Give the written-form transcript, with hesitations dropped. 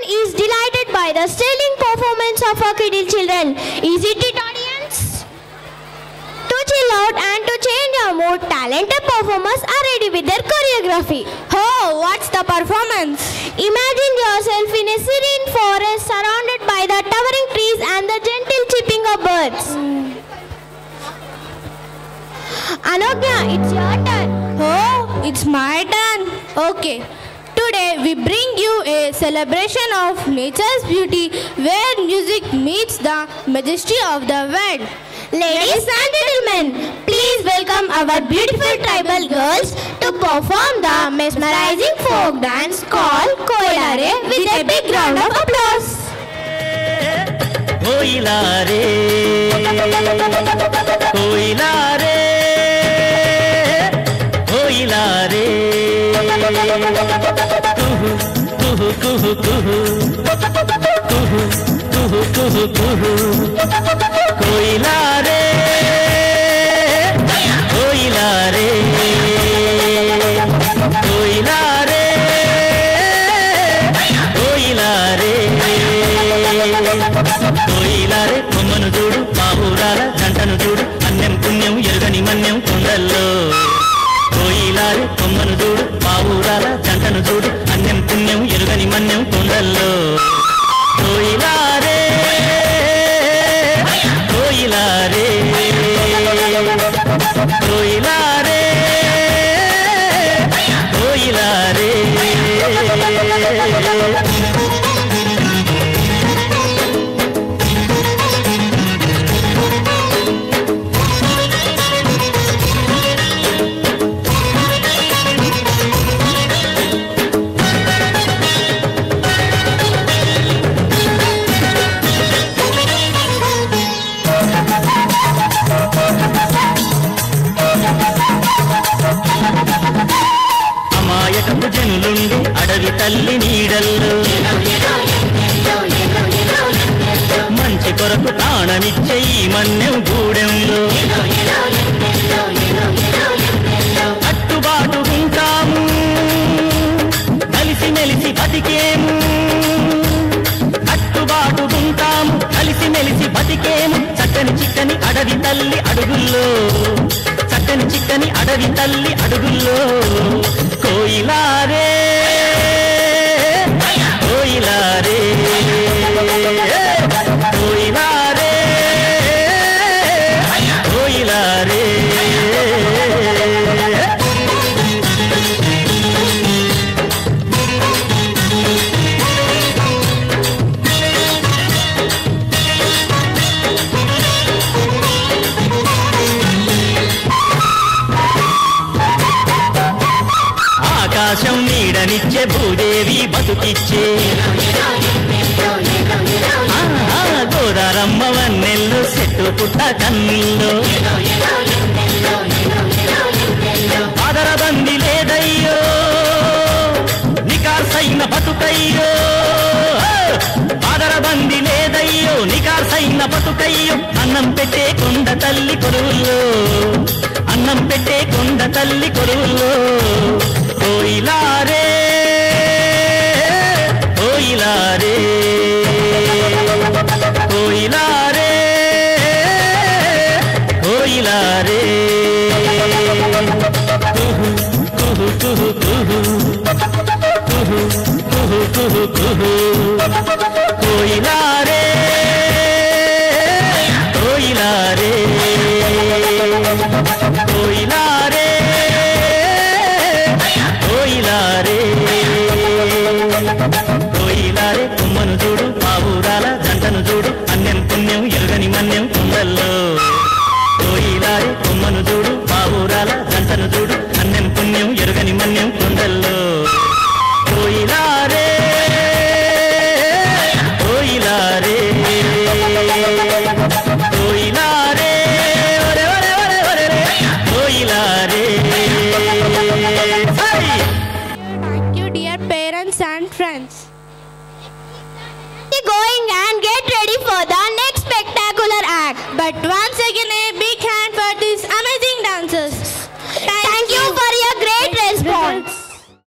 everyone is delighted by the sterling performance of our kiddie children. Is it audience? To chill out and to change our mood, talented performers are ready with their choreography. Oh, what's the performance? Imagine yourself in a serene forest surrounded by the towering trees and the gentle chirping of birds. Anagya, it's your turn. Oh, it's my turn. Okay. Today we bring you a celebration of nature's beauty where music meets the majesty of the world. Ladies and gentlemen, please welcome our beautiful tribal girls to perform the mesmerizing folk dance called Koilare with a big round of applause. Koilare, Koilare, Koilare, kuhu, kuhu, kuhu, kuhu, kuhu, kuhu, kuhu, Koilare, Koilare, Koilare, Koilare, Koilare, కొమ్మను చూడు మా ఊరాల జంటను చూడు అన్యం పుణ్యం ఎరుగని మన్యం కొండల్లో కోయిలారే కొమ్మను చూడు మా ఊరాల జంటను చూడు అన్యం పుణ్యం ఎరుగని మన్యం కొండల్లో కోయిలారే కోయిలారే కోయిలారే కోయిలారే అమాయకపు జనులుండి అడవి తల్లి నీడల్లో మంచి కొరకు ప్రాణమిచ్చే ఈ మన్యం గూడెంలో అట్టుబాటు ఉంటాము కలిసి మెలిసి బతికేము అట్టుబాటు ఉంటాము కలిసి మెలిసి బతికేము చక్కని చిక్కని అడవి తల్లి అడుగుల్లో చక్కని చిక్కని అడవి తల్లి అడుగుల్లో కోయిలారే కోయిలారే కోయిలారే కోయిలారే ఆకాశం నీడనిచ్చే భూదేవి బతుకిచ్చే గోదారమ్మ వన్నెల్లు చెట్టు పుట్ట కన్నుల్లో ఆదరబంది లేదయ్యో నికార్సైన బతుకయ్యో ఆదరబంది లేదయ్యో నికార్సైన బతుకయ్యో అన్నం పెట్టే కొండ తల్లి కొలువుల్లో అన్నం పెట్టే కొండ తల్లి కొలువుల్లో కోయిలారే కోయిలారే కోయిలారే కోయిలారే కుహు కుహు కుహు కుహు కుహు కుహు కుహు కుహు కోయిలారే కోయిలారే కోయిలారే కోయిలారే కోయిలారే కొమ్మను చూడు మా ఊరాల జంటను చూడు అన్యం పుణ్యం ఎరుగని మన్యం కుండల్లో కోయిలారే కొమ్మను చూడు మా ఊరాల జంటను చూడు అన్యం పుణ్యం ఎరుగని మన్యం కుండల్లో కోయిలారే కోయిలారే కోయిలారే ఒరే ఒరే ఒరే ఒరే కోయిలారే Thank you, dear parents and friends. Going and get ready for the next spectacular act. But why